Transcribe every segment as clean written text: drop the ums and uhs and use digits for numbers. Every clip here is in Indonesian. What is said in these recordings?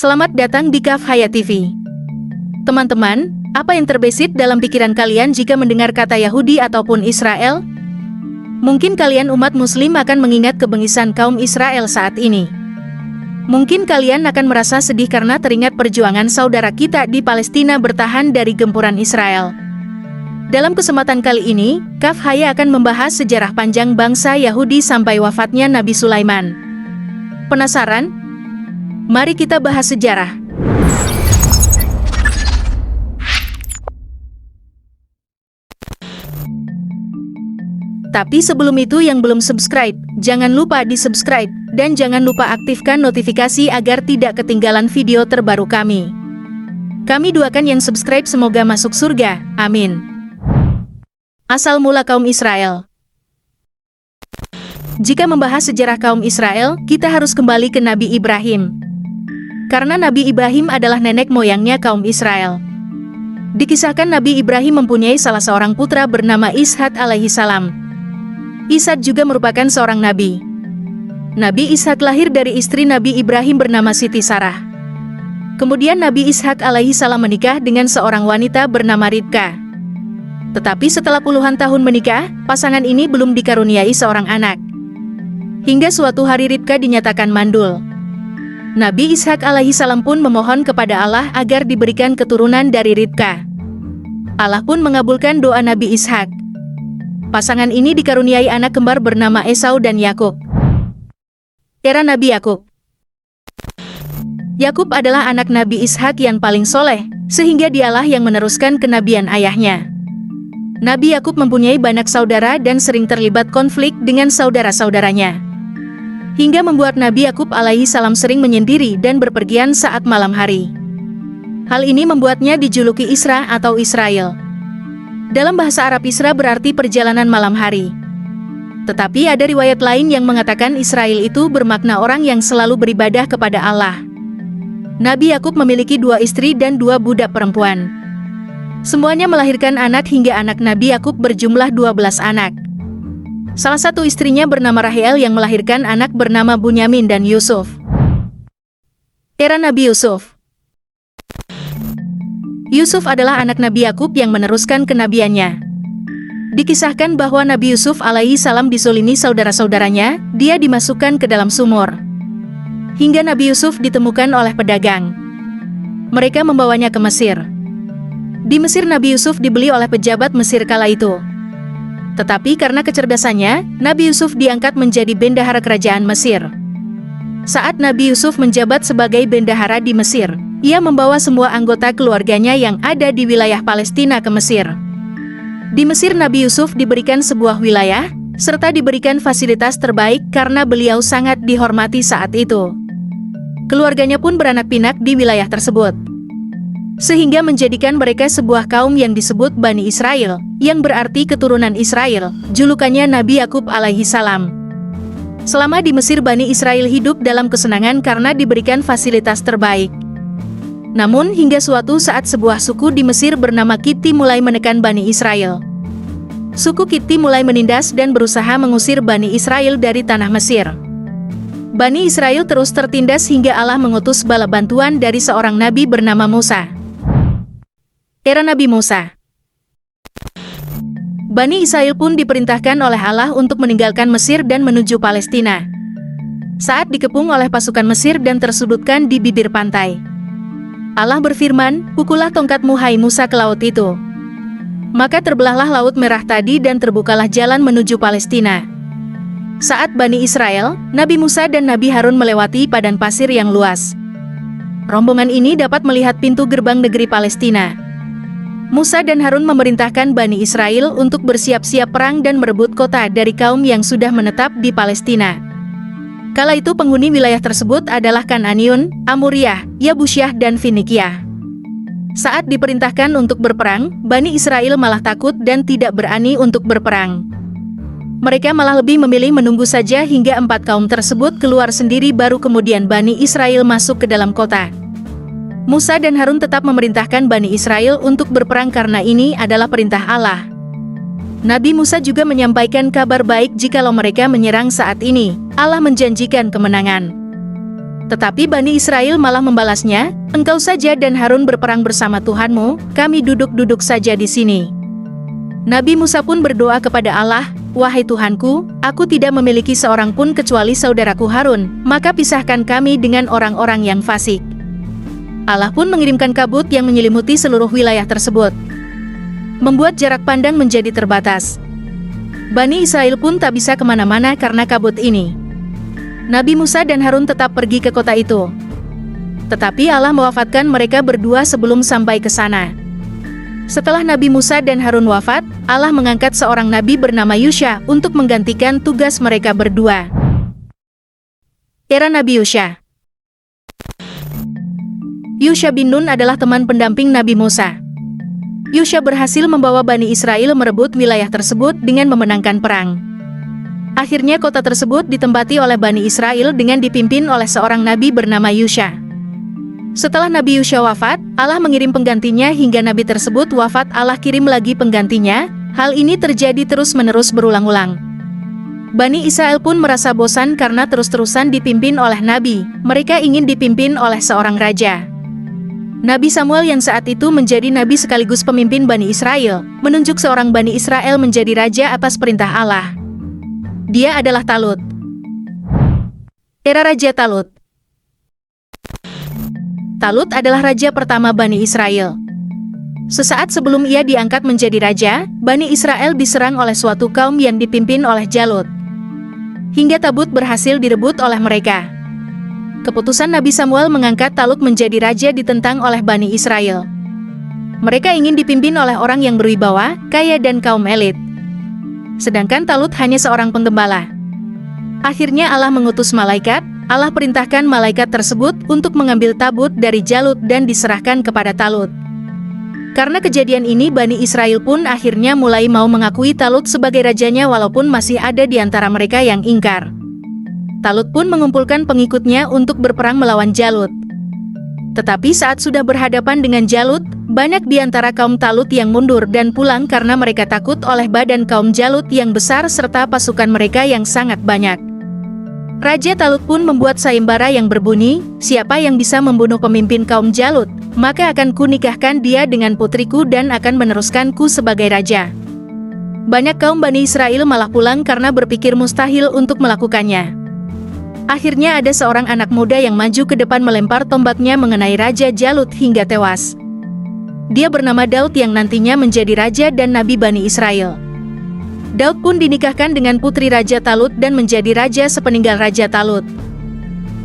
Selamat datang di Kaf Hayat TV. Teman-teman, apa yang terbesit dalam pikiran kalian jika mendengar kata Yahudi ataupun Israel? Mungkin kalian umat muslim akan mengingat kebengisan kaum Israel saat ini. Mungkin kalian akan merasa sedih karena teringat perjuangan saudara kita di Palestina bertahan dari gempuran Israel. Dalam kesempatan kali ini, Kaf Hayat akan membahas sejarah panjang bangsa Yahudi sampai wafatnya Nabi Sulaiman. Penasaran? Mari kita bahas sejarah. Tapi sebelum itu yang belum subscribe, jangan lupa di-subscribe, dan jangan lupa aktifkan notifikasi agar tidak ketinggalan video terbaru kami. Kami doakan yang subscribe semoga masuk surga, amin. Asal mula kaum Israel. Jika membahas sejarah kaum Israel, kita harus kembali ke Nabi Ibrahim. Karena Nabi Ibrahim adalah nenek moyangnya kaum Israel. Dikisahkan Nabi Ibrahim mempunyai salah seorang putra bernama Ishak alaihi salam. Ishak juga merupakan seorang nabi. Nabi Ishak lahir dari istri Nabi Ibrahim bernama Siti Sarah. Kemudian Nabi Ishak alaihi salam menikah dengan seorang wanita bernama Ribka. Tetapi setelah puluhan tahun menikah, pasangan ini belum dikaruniai seorang anak. Hingga suatu hari Ribka dinyatakan mandul. Nabi Ishak alaihi salam pun memohon kepada Allah agar diberikan keturunan dari Ribka. Allah pun mengabulkan doa Nabi Ishak. Pasangan ini dikaruniai anak kembar bernama Esau dan Yakub. Era Nabi Yakub. Yakub adalah anak Nabi Ishak yang paling soleh, sehingga dialah yang meneruskan kenabian ayahnya. Nabi Yakub mempunyai banyak saudara dan sering terlibat konflik dengan saudara-saudaranya. Hingga membuat Nabi Yakub alaihi salam sering menyendiri dan berpergian saat malam hari. Hal ini membuatnya dijuluki Isra atau Israel. Dalam bahasa Arab Isra berarti perjalanan malam hari. Tetapi ada riwayat lain yang mengatakan Israel itu bermakna orang yang selalu beribadah kepada Allah. Nabi Yakub memiliki 2 istri dan 2 budak perempuan. Semuanya melahirkan anak hingga anak Nabi Yakub berjumlah 12 anak. Salah satu istrinya bernama Rahel yang melahirkan anak bernama Bunyamin dan Yusuf. Era Nabi Yusuf. Yusuf adalah anak Nabi Yakub yang meneruskan kenabiannya. Dikisahkan bahwa Nabi Yusuf alaihi salam dizolimi saudara-saudaranya, dia dimasukkan ke dalam sumur. Hingga Nabi Yusuf ditemukan oleh pedagang. Mereka membawanya ke Mesir. Di Mesir Nabi Yusuf dibeli oleh pejabat Mesir kala itu. Tetapi karena kecerdasannya, Nabi Yusuf diangkat menjadi bendahara kerajaan Mesir. Saat Nabi Yusuf menjabat sebagai bendahara di Mesir, ia membawa semua anggota keluarganya yang ada di wilayah Palestina ke Mesir. Di Mesir Nabi Yusuf diberikan sebuah wilayah, serta diberikan fasilitas terbaik karena beliau sangat dihormati saat itu. Keluarganya pun beranak pinak di wilayah tersebut. Sehingga menjadikan mereka sebuah kaum yang disebut Bani Israel, yang berarti keturunan Israel, julukannya Nabi Yakub alaihi salam. Selama di Mesir Bani Israel hidup dalam kesenangan karena diberikan fasilitas terbaik. Namun hingga suatu saat sebuah suku di Mesir bernama Kipti mulai menekan Bani Israel. Suku Kipti mulai menindas dan berusaha mengusir Bani Israel dari tanah Mesir. Bani Israel terus tertindas hingga Allah mengutus bala bantuan dari seorang nabi bernama Musa. Era Nabi Musa. Bani Israel pun diperintahkan oleh Allah untuk meninggalkan Mesir dan menuju Palestina. Saat dikepung oleh pasukan Mesir dan tersudutkan di bibir pantai, Allah berfirman, "Pukullah tongkatmu hai Musa ke laut itu." Maka terbelahlah laut merah tadi dan terbukalah jalan menuju Palestina. Saat Bani Israel, Nabi Musa dan Nabi Harun melewati padang pasir yang luas. Rombongan ini dapat melihat pintu gerbang negeri Palestina. Musa dan Harun memerintahkan Bani Israel untuk bersiap-siap perang dan merebut kota dari kaum yang sudah menetap di Palestina. Kala itu penghuni wilayah tersebut adalah Kananiun, Amuriyah, Yabusyah dan Finikiah. Saat diperintahkan untuk berperang, Bani Israel malah takut dan tidak berani untuk berperang. Mereka malah lebih memilih menunggu saja hingga 4 kaum tersebut keluar sendiri baru kemudian Bani Israel masuk ke dalam kota. Musa dan Harun tetap memerintahkan Bani Israel untuk berperang karena ini adalah perintah Allah. Nabi Musa juga menyampaikan kabar baik jikalau mereka menyerang saat ini, Allah menjanjikan kemenangan. Tetapi Bani Israel malah membalasnya, "Engkau saja dan Harun berperang bersama Tuhanmu, kami duduk-duduk saja di sini." Nabi Musa pun berdoa kepada Allah, "Wahai Tuhanku, aku tidak memiliki seorang pun kecuali saudaraku Harun, maka pisahkan kami dengan orang-orang yang fasik." Allah pun mengirimkan kabut yang menyelimuti seluruh wilayah tersebut, membuat jarak pandang menjadi terbatas. Bani Israel pun tak bisa kemana-mana karena kabut ini. Nabi Musa dan Harun tetap pergi ke kota itu. Tetapi Allah mewafatkan mereka berdua sebelum sampai ke sana. Setelah Nabi Musa dan Harun wafat, Allah mengangkat seorang nabi bernama Yusha untuk menggantikan tugas mereka berdua. Era Nabi Yusha. Yusha bin Nun adalah teman pendamping Nabi Musa. Yusha berhasil membawa Bani Israel merebut wilayah tersebut dengan memenangkan perang. Akhirnya kota tersebut ditempati oleh Bani Israel dengan dipimpin oleh seorang nabi bernama Yusha. Setelah Nabi Yusha wafat, Allah mengirim penggantinya hingga nabi tersebut wafat, Allah kirim lagi penggantinya. Hal ini terjadi terus-menerus berulang-ulang. Bani Israel pun merasa bosan karena terus-terusan dipimpin oleh nabi. Mereka ingin dipimpin oleh seorang raja. Nabi Samuel yang saat itu menjadi nabi sekaligus pemimpin Bani Israel, menunjuk seorang Bani Israel menjadi raja atas perintah Allah. Dia adalah Talut. Era Raja Talut. Talut adalah raja pertama Bani Israel. Sesaat sebelum ia diangkat menjadi raja, Bani Israel diserang oleh suatu kaum yang dipimpin oleh Jalut. Hingga Tabut berhasil direbut oleh mereka. Keputusan Nabi Samuel mengangkat Talut menjadi raja ditentang oleh Bani Israel. Mereka ingin dipimpin oleh orang yang berwibawa, kaya dan kaum elit. Sedangkan Talut hanya seorang penggembala. Akhirnya Allah mengutus malaikat. Allah perintahkan malaikat tersebut untuk mengambil tabut dari Jalut dan diserahkan kepada Talut. Karena kejadian ini Bani Israel pun akhirnya mulai mau mengakui Talut sebagai rajanya walaupun masih ada di antara mereka yang ingkar. Talut pun mengumpulkan pengikutnya untuk berperang melawan Jalut. Tetapi saat sudah berhadapan dengan Jalut, banyak di antara kaum Talut yang mundur dan pulang karena mereka takut oleh badan kaum Jalut yang besar serta pasukan mereka yang sangat banyak. Raja Talut pun membuat sayembara yang berbunyi, "Siapa yang bisa membunuh pemimpin kaum Jalut, maka akan kunikahkan dia dengan putriku dan akan meneruskanku sebagai raja." Banyak kaum Bani Israel malah pulang karena berpikir mustahil untuk melakukannya. Akhirnya ada seorang anak muda yang maju ke depan melempar tombaknya mengenai Raja Jalut hingga tewas. Dia bernama Daud yang nantinya menjadi raja dan nabi Bani Israel. Daud pun dinikahkan dengan putri Raja Talut dan menjadi raja sepeninggal Raja Talut.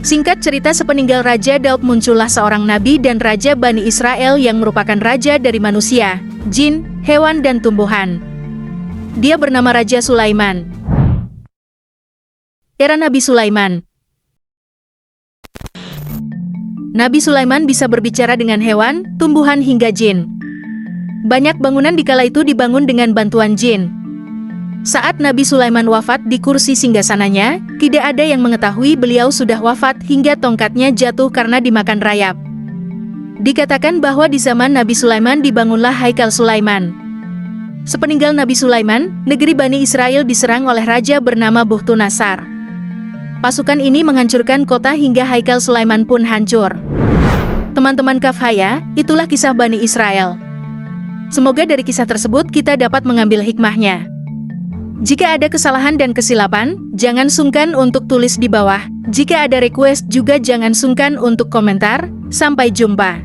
Singkat cerita, sepeninggal Raja Daud muncullah seorang nabi dan raja Bani Israel yang merupakan raja dari manusia, jin, hewan dan tumbuhan. Dia bernama Raja Sulaiman. Era Nabi Sulaiman. Nabi Sulaiman bisa berbicara dengan hewan, tumbuhan hingga jin. Banyak bangunan di kala itu dibangun dengan bantuan jin. Saat Nabi Sulaiman wafat di kursi singgasananya, tidak ada yang mengetahui beliau sudah wafat hingga tongkatnya jatuh karena dimakan rayap. Dikatakan bahwa di zaman Nabi Sulaiman dibangunlah Haikal Sulaiman. Sepeninggal Nabi Sulaiman, negeri Bani Israel diserang oleh raja bernama Bukhtunasar. Pasukan ini menghancurkan kota hingga Haikal Sulaiman pun hancur. Teman-teman Kafhaya, itulah kisah Bani Israel. Semoga dari kisah tersebut kita dapat mengambil hikmahnya. Jika ada kesalahan dan kesilapan, jangan sungkan untuk tulis di bawah. Jika ada request juga jangan sungkan untuk komentar. Sampai jumpa.